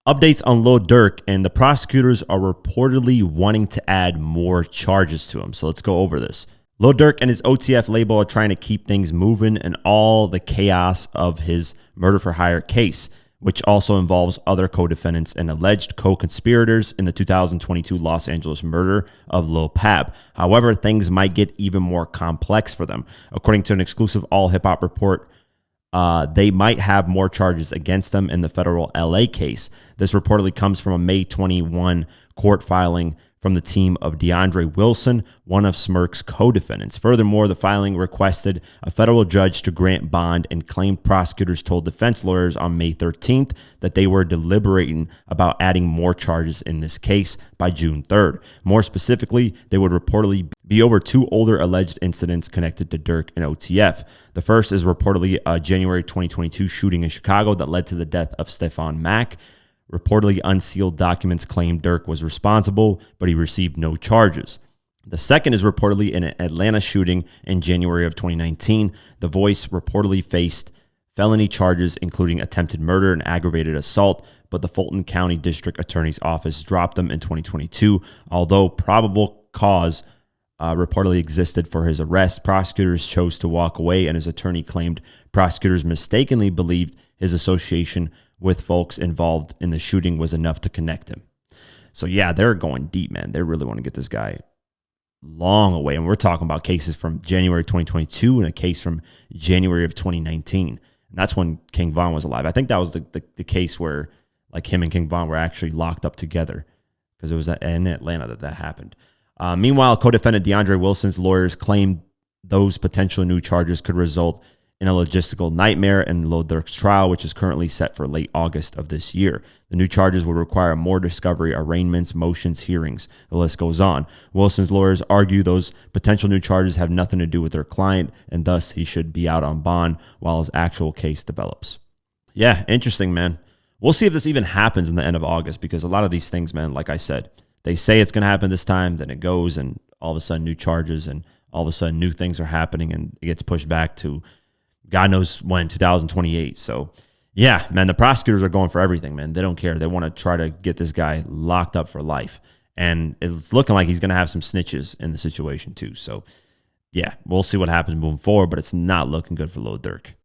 Updates on Lil Durk, and the prosecutors are reportedly wanting to add more charges to him. So let's go over this. Lil Durk and his OTF label are trying to keep things moving in all the chaos of his murder for hire case, which also involves other co-defendants and alleged co-conspirators in the 2022 Los Angeles murder of Lil Pab. However, things might get even more complex for them. According to an exclusive All Hip Hop report, they might have more charges against them in the federal LA case. This reportedly comes from a May 21 court filing from the team of DeAndre Wilson, one of Smirk's co-defendants. Furthermore, the filing requested a federal judge to grant bond and claimed prosecutors told defense lawyers on May 13th that they were deliberating about adding more charges in this case by June 3rd. More specifically, they would reportedly be over two older alleged incidents connected to Durk and OTF. The first is reportedly a January 2022 shooting in Chicago that led to the death of Stefan Mack. Reportedly, unsealed documents claim Durk was responsible, but he received no charges. The second is reportedly an Atlanta shooting in January of 2019. The Voice reportedly faced felony charges, including attempted murder and aggravated assault, but the Fulton County District Attorney's Office dropped them in 2022. Although probable cause reportedly existed for his arrest, prosecutors chose to walk away, and his attorney claimed prosecutors mistakenly believed his association with folks involved in the shooting was enough to connect him. So yeah, they're going deep, man. They really want to get this guy long away. And we're talking about cases from January 2022 and a case from January of 2019. And that's when King Von was alive. I think that was the case where like him and King Von were actually locked up together, because it was in Atlanta that happened. Meanwhile, co-defendant DeAndre Wilson's lawyers claimed those potential new charges could result in a logistical nightmare in Lil Durk's trial, which is currently set for late August of this year. The new charges would require more discovery, arraignments, motions, hearings. The list goes on. Wilson's lawyers argue those potential new charges have nothing to do with their client, and thus he should be out on bond while his actual case develops. Yeah, interesting, man. We'll see if this even happens in the end of August, because a lot of these things, man, like I said, they say it's going to happen this time, then it goes, and all of a sudden new charges, and all of a sudden new things are happening, and it gets pushed back to God knows when, 2028. So, yeah, man, the prosecutors are going for everything, man. They don't care. They want to try to get this guy locked up for life. And it's looking like he's going to have some snitches in the situation, too. So, yeah, we'll see what happens moving forward, but it's not looking good for Lil Durk.